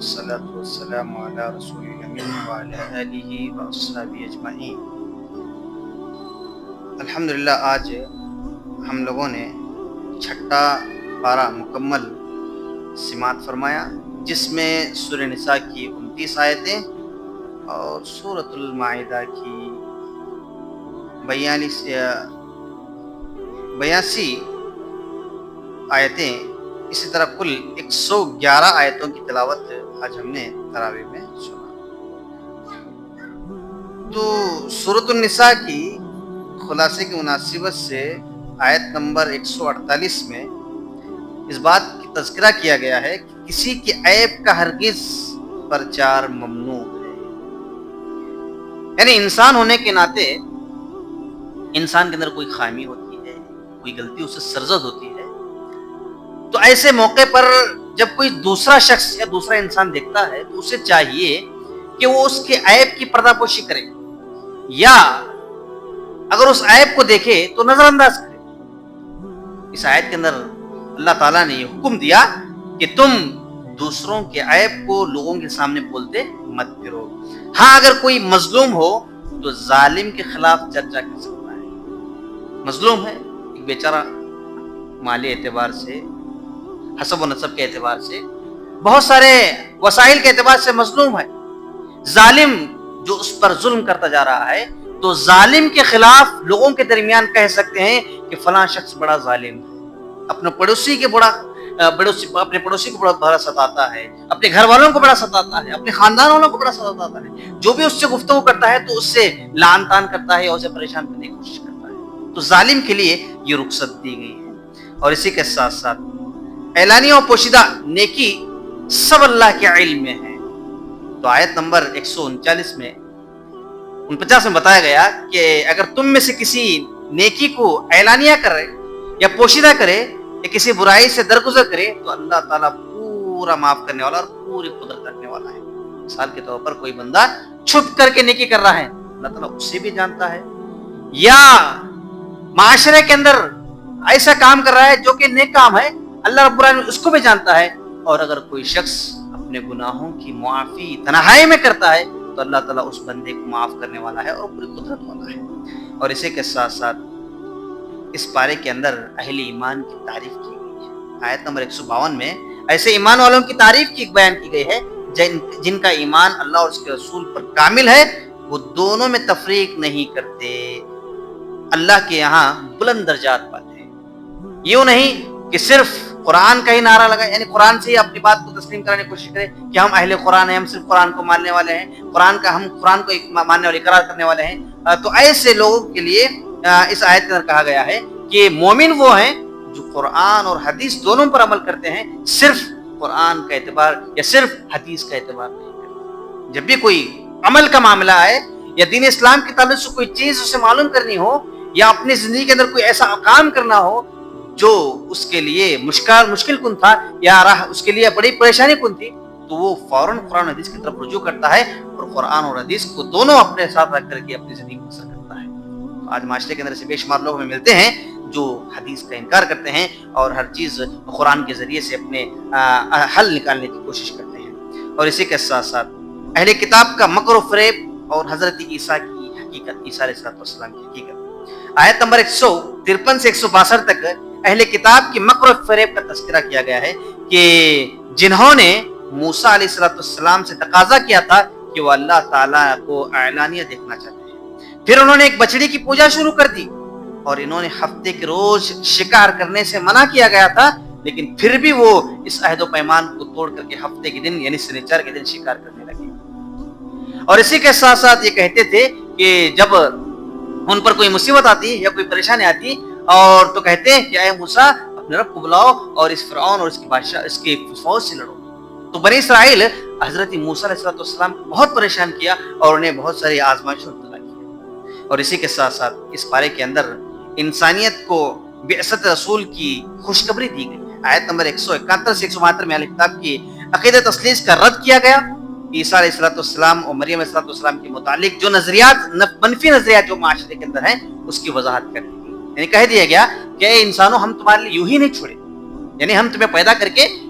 والصلاة والسلام على رسول الأمين وعلى آله وأصحابه أجمعین۔ الحمدللہ آج ہم لوگوں نے چھٹا پارہ مکمل سماعت فرمایا، جس میں سورہ نساء کی 29 آیتیں اور سورۃ المائدہ کی 82 آیتیں، اسی طرح کل 111 آیتوں کی تلاوت آج ہم نے تراویح میں سنا۔ تو سورۃ النساء کی خلاصے کی مناسبت سے آیت نمبر 148 میں اس بات کی تذکرہ کیا گیا ہے کہ کسی کے عیب کا ہرگز پرچار ممنوع ہے، یعنی انسان ہونے کے ناطے انسان کے اندر کوئی خامی ہوتی ہے، کوئی غلطی اسے سرزد ہوتی ہے، تو ایسے موقع پر جب کوئی دوسرا شخص یا دوسرا انسان دیکھتا ہے تو اسے چاہیے کہ وہ اس کے عیب کی پردہ پوشی کرے، یا اگر اس عیب کو دیکھے تو نظر انداز کرے۔ اس آیت کے اندر اللہ تعالیٰ نے یہ حکم دیا کہ تم دوسروں کے عیب کو لوگوں کے سامنے بولتے مت پھرو۔ ہاں، اگر کوئی مظلوم ہو تو ظالم کے خلاف چرچا کر سکتا ہے۔ مظلوم ہے ایک بیچارہ، مالی اعتبار سے، حسب و نسب کے اعتبار سے، بہت سارے وسائل کے اعتبار سے مظلوم ہے، ظالم جو اس پر ظلم کرتا جا رہا ہے، تو ظالم کے خلاف لوگوں کے درمیان کہہ سکتے ہیں کہ فلاں شخص بڑا ظالم ہے، اپنے پڑوسی کو بڑا ستاتا ہے، اپنے گھر والوں کو بڑا ستاتا ہے، اپنے خاندان والوں کو بڑا ستاتا ہے، جو بھی اس سے گفتگو کرتا ہے تو اس سے لعن طعن کرتا ہے اور اسے پریشان کرنے کی کوشش کرتا ہے۔ تو ظالم کے لیے یہ رخصت دی گئی ہے۔ اور اسی کے ساتھ ساتھ اعلانیہ و پوشیدہ نیکی سب اللہ کے علم میں ہے۔ تو آیت نمبر 149 میں 49 میں بتایا گیا کہ اگر تم میں سے کسی نیکی کو اعلانیہ کرے یا پوشیدہ کرے یا کسی برائی سے درگزر کرے تو اللہ تعالیٰ پورا معاف کرنے والا اور پوری قدرت رکھنے والا ہے۔ مثال کے طور پر کوئی بندہ چھپ کر کے نیکی کر رہا ہے، اللہ تعالیٰ اسے بھی جانتا ہے، یا معاشرے کے اندر ایسا کام کر رہا ہے جو کہ نیک کام ہے، اللہ رب العالمین اس کو بھی جانتا ہے۔ اور اگر کوئی شخص اپنے گناہوں کی معافی تنہائی میں کرتا ہے تو اللہ تعالیٰ اس بندے کو معاف کرنے والا ہے اور پوری قدرت والا ہے۔ اور اسی کے ساتھ ساتھ اس پارے کے اندر اہل ایمان کی تعریف کی گئی ہے۔ آیت نمبر 152 میں ایسے ایمان والوں کی تعریف کی بیان کی گئی ہے جن کا ایمان اللہ اور اس کے رسول پر کامل ہے، وہ دونوں میں تفریق نہیں کرتے، اللہ کے یہاں بلند درجات پاتے ہیں۔ یوں نہیں کہ صرف قرآن کا ہی نعرہ لگائے، یعنی قرآن سے ہی اپنی بات کو تسلیم کرانے کی کوشش کرے کہ ہم اہل قرآن ہیں، ہم صرف قرآن کو ماننے والے ہیں، ہم قرآن کو ماننے والے اقرار کرنے والے ہیں۔ تو ایسے لوگوں کے لیے اس آیت کے اندر کہا گیا ہے کہ مومن وہ ہیں جو قرآن اور حدیث دونوں پر عمل کرتے ہیں، صرف قرآن کا اعتبار یا صرف حدیث کا اعتبار نہیں کرتے۔ جب بھی کوئی عمل کا معاملہ آئے یا دین اسلام کے تعلق سے کوئی چیز اسے معلوم کرنی ہو یا اپنی زندگی کے اندر کوئی ایسا کام کرنا ہو جو اس کے لیے مشکل کن تھا یا اس کے لیے بڑی پریشانی کن تھی، تو وہ فوراً قرآن حدیث کی طرف رجوع کرتا ہے اور قرآن اور حدیث کو دونوں اپنے ساتھ رکھ کر کے اپنی زندگی کو بسر کرتا ہے۔ آج معاشرے کے اندر سے بے شمار لوگ ہمیں ملتے ہیں جو حدیث کا انکار کرتے ہیں اور ہر چیز قرآن کے ذریعے سے اپنے حل نکالنے کی کوشش کرتے ہیں۔ اور اسی کے ساتھ ساتھ اہل کتاب کا مکر و فریب اور حضرت عیسیٰ کی حقیقت، عیسیٰ علیہ السلام کی حقیقت۔ آیت نمبر 153 سے 162 تک اہل کتاب کی مکر و فریب کا تذکرہ کیا گیا ہے کہ جنہوں نے موسیٰ علیہ السلام سے تقاضا کیا تھا کہ وہ اللہ تعالیٰ کو اعلانیہ دیکھنا چاہتے ہیں، پھر انہوں نے ایک بچڑی کی پوجا شروع کر دی، اور انہوں نے ہفتے کے روز شکار کرنے سے منع کیا گیا تھا، لیکن پھر بھی وہ اس عہد و پیمان کو توڑ کر کے ہفتے کے دن یعنی سنیچر کے دن شکار کرنے لگے۔ اور اسی کے ساتھ ساتھ یہ کہتے تھے کہ جب ان پر کوئی مصیبت آتی یا کوئی پریشانی آتی اور تو کہتے ہیں کہ اے موسیٰ اپنے رب کو بلاؤ اور اس فرعون اور اس کے بادشاہ اس کے فوج سے لڑو۔ تو بنی اسرائیل حضرت موسیٰ علیہ السلام کو بہت پریشان کیا اور انہیں بہت ساری آزمائشوں میں مبتلا کیا۔ اور اسی کے ساتھ ساتھ اس پارے کے اندر انسانیت کو بعثت رسول کی خوشخبری دی گئی ہے۔ آیت نمبر 171 سے 172 میں اہل کتاب کی عقیدہ تثلیث کا رد کیا گیا۔ عیسیٰ علیہ السلام اور مریم علیہ السلام کے متعلق جو نظریات منفی نظریات جو معاشرے کے اندر ہیں اس کی وضاحت کر دی گئی، یعنی کہہ دیا گیا کہ اے انسانوں ہم تمہارے لیے یوں ہی نہیں چھوڑے، یعنی ہم تمہیں پیدا کر کے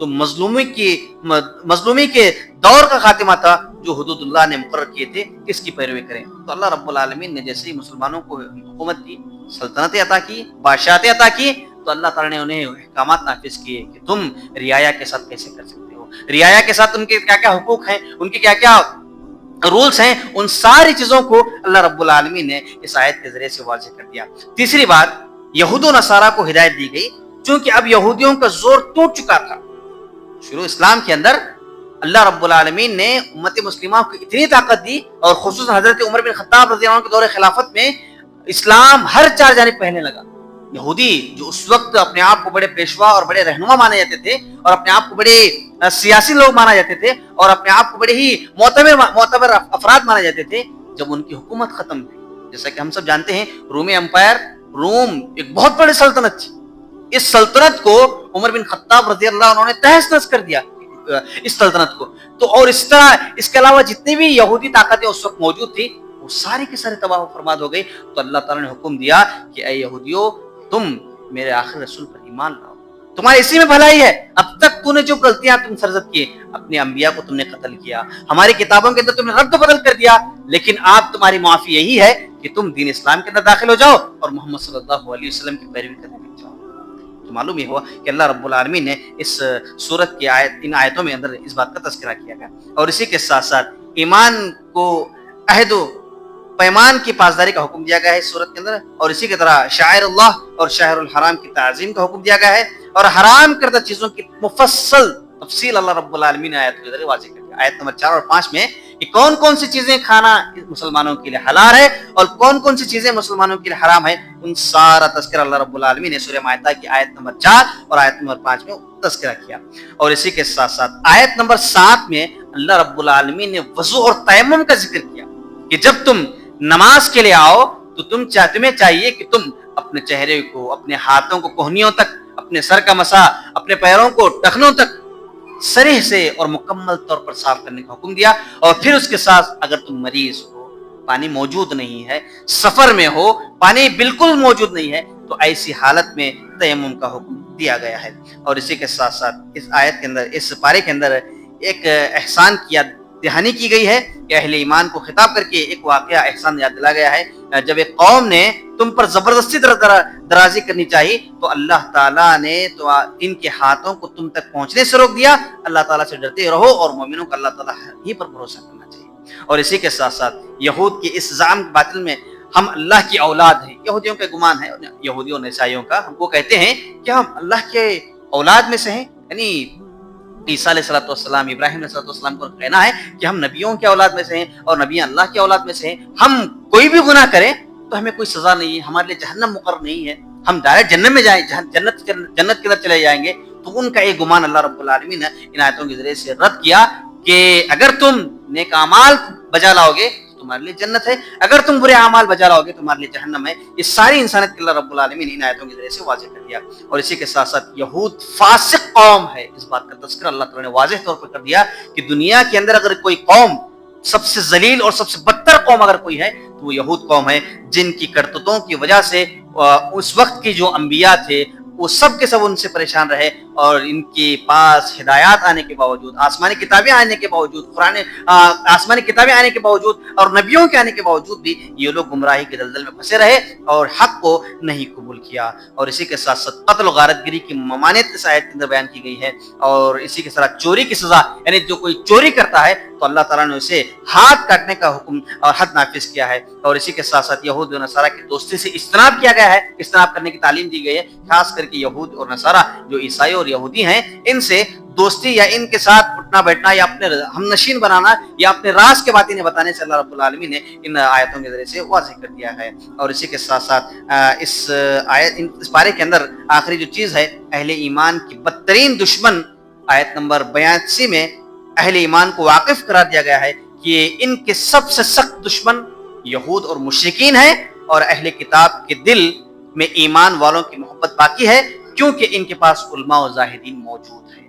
تو مظلومی کے دور کا خاتمہ تھا جو حدود اللہ نے مقرر کیے تھے اس کی پیروی کریں. تو اللہ رب العالمین نے جیسے ہی مسلمانوں کو حکومت دی, سلطنتیں عطا کی, بادشاہتیں عطا کی, تو اللہ تعالیٰ نے انہیں احکامات نافذ کیے کہ تم رعایا کے ساتھ کیسے کر سکتے ہو, رعایا کے ساتھ ان کے کیا کیا حقوق ہیں, ان کے کیا کیا رولز ہیں, ان ساری چیزوں کو اللہ رب العالمین نے اس آیت کے ذریعے سے واضح کر دیا. تیسری بات, یہود و نصارہ کو ہدایت دی گئی چونکہ اب یہودیوں کا زور ٹوٹ چکا تھا. شروع اسلام کے اندر اللہ رب العالمین نے امت مسلمہ کو اتنی طاقت دی, اور خصوصاً حضرت عمر بن خطاب رضی اللہ عنہ کے دور خلافت میں اسلام ہر چار جانب پھیلنے لگا. یہودی جو اس وقت اپنے آپ کو بڑے پیشوا اور بڑے رہنما مانے جاتے تھے, اور اپنے آپ کو بڑے سیاسی لوگ مانا جاتے تھے, اور اپنے آپ کو بڑے ہی معتبر افراد مانے جاتے تھے, جب ان کی حکومت ختم ہوئی, جیسا کہ ہم سب جانتے ہیں رومی امپائر, روم ایک بہت بڑی سلطنت تھی, اس سلطنت کو عمر بن خطاب رضی اللہ عنہ نے تہس نہس کر دیا اس سلطنت کو. تو اور اس طرح اس کے علاوہ جتنی بھی یہودی طاقتیں اس وقت موجود تھی وہ ساری کے سارے تباہ و برباد ہو گئی. تو اللہ تعالیٰ نے حکم دیا کہ اے یہودیو, تم میرے آخر رسول پر ایمان لاؤ, تمہارے اسی میں بھلائی ہے. اب تک تو نے جو غلطیاں تم سرزد کیے, اپنے انبیاء کو تم نے قتل کیا, ہماری کتابوں کے اندر تم نے رد و بدل کر دیا, لیکن آپ تمہاری معافی یہی ہے کہ تم دین اسلام کے اندر داخل ہو جاؤ اور محمد صلی اللہ علیہ وسلم کی پیروی کرنے لگ جاؤ. تو معلوم یہ ہوا کہ اللہ رب العالمین نے اس سورت کی ان آیتوں میں اندر اس بات کا تذکرہ کیا گیا, اور اسی کے ساتھ ساتھ ایمان کو عہد و پیمان کی پاسداری کا حکم دیا گیا ہے اس صورت کے اندر, اور اسی کی طرح شاعر اللہ اور شہر الحرام کی تعظیم کا حکم دیا گیا ہے, اور حرام کردہ چیزوں کی مفصل تفصیل اللہ رب العالمین نے آیت کے ذریعے واضح کر دیا. آیت نمبر 4 اور 5 میں کہ کون کون سی چیزیں کھانا مسلمانوں کے لیے حلال ہے اور کون کون سی چیزیں مسلمانوں کے لیے حرام ہے, ان سارا تذکرہ اللہ رب العالمین نے سورہ مائدہ کی آیت نمبر 4 اور آیت نمبر 5 میں تذکرہ کیا. اور اسی کے ساتھ ساتھ آیت نمبر 7 میں اللہ رب العالمین نے وضو اور تیمم کا ذکر کیا کہ جب تم نماز کے لیے آؤ تو تمہیں چاہیے کہ تم اپنے چہرے کو, اپنے ہاتھوں کو کوہنیوں تک, اپنے سر کا مسا, اپنے پیروں کو ٹخنوں تک صریح سے اور مکمل طور پر صاف کرنے کا حکم دیا. اور پھر اس کے ساتھ اگر تم مریض ہو, پانی موجود نہیں ہے, سفر میں ہو, پانی بالکل موجود نہیں ہے, تو ایسی حالت میں تیمم کا حکم دیا گیا ہے. اور اسی کے ساتھ ساتھ اس آیت کے اندر, اس پارے کے اندر ایک احسان کی یاد دہانی کی گئی ہے کہ اہل ایمان کو خطاب کر کے ایک واقعہ احسان یاد دلا گیا ہے. جب ایک قوم نے تم پر زبردستی درازی کرنی چاہیے تو اللہ تعالیٰ نے تو ان کے ہاتھوں کو تم تک پہنچنے سے روک دیا. اللہ تعالیٰ سے ڈرتے رہو اور مومنوں کا اللہ تعالیٰ ہی پر بھروسہ کرنا چاہیے. اور اسی کے ساتھ ساتھ یہود کی اس زعم باطل میں ہم اللہ کی اولاد ہیں, یہودیوں کا گمان ہے, یہودیوں اور عیسائیوں کا, ہم کو کہتے ہیں کہ ہم اللہ کے اولاد میں سے ہیں. یعنی عیسیٰ علیہ الصلوۃ والسلام, ابراہیم علیہ الصلوۃ والسلام کو کہنا ہے کہ ہم نبیوں کے اولاد میں سے ہیں اور نبی اللہ کے اولاد میں سے ہیں. ہم کوئی بھی گناہ کریں تو ہمیں کوئی سزا نہیں ہے, ہمارے لیے جہنم مقرر نہیں ہے, ہم ڈائریکٹ جنت میں جائیں, جنت کے اندر چلے جائیں گے. تو ان کا ایک گمان اللہ رب العالمین نے ان آیتوں کے ذریعے سے رد کیا کہ اگر تم نیک اعمال بجا لاؤ گے تو تمہارے لیے جنت ہے, اگر تم برے اعمال بجا لاؤ گے تو تمہارے لیے جہنم ہے. یہ ساری انسانیت کے اللہ رب العالمین نے ان آیتوں کے ذریعے سے واضح کر دیا. اور اسی کے ساتھ ساتھ یہود فاسق قوم ہے, اس بات کا تذکرہ اللہ تعالیٰ نے واضح طور پر کر دیا کہ دنیا کے اندر اگر کوئی قوم سب سے ذلیل اور سب سے بدتر قوم اگر کوئی ہے تو وہ یہود قوم ہے, جن کی کرتوتوں کی وجہ سے اس وقت کی جو انبیاء تھے وہ سب کے سب ان سے پریشان رہے, اور ان کے پاس ہدایات آنے کے باوجود, آسمانی کتابیں آنے کے باوجود, آسمانی کتابیں آنے کے باوجود اور نبیوں کے آنے کے باوجود بھی یہ لوگ گمراہی کے دلدل میں پھنسے رہے اور حق کو نہیں قبول کیا. اور اسی کے ساتھ ساتھ قتل و غارت گری کی ممانعت اس آیت کے اندر بیان کی گئی ہے. اور اسی کے ساتھ چوری کی سزا, یعنی جو کوئی چوری کرتا ہے تو اللہ تعالیٰ نے اسے ہاتھ کاٹنے کا حکم اور حد نافذ کیا ہے. اور اسی کے ساتھ ساتھ یہود و نصارہ کی دوستی سے اجتناب کیا گیا ہے, اجتناب کرنے کی تعلیم دی گئی ہے, خاص کر کے یہود اور نصارہ جو عیسائی اور یہودی ہیں ان سے دوستی یا ان کے ساتھ اٹھنا بیٹھنا یا اپنے ہم نشین بنانا یا اپنے راز کے باتیں بتانے سے اللہ رب العالمین نے ان آیتوں کے ذریعے سے واضح کر دیا ہے. اور اسی کے ساتھ ساتھ اس پارے کے اندر آخری جو چیز ہے, اہل ایمان کی بدترین دشمن, آیت نمبر 82 میں اہل ایمان کو واقف قرار دیا گیا ہے کہ ان کے سب سے سخت دشمن یہود اور مشرکین ہیں, اور اہل کتاب کے دل میں ایمان والوں کی محبت باقی ہے کیونکہ ان کے پاس علماء و زاہدین موجود ہیں.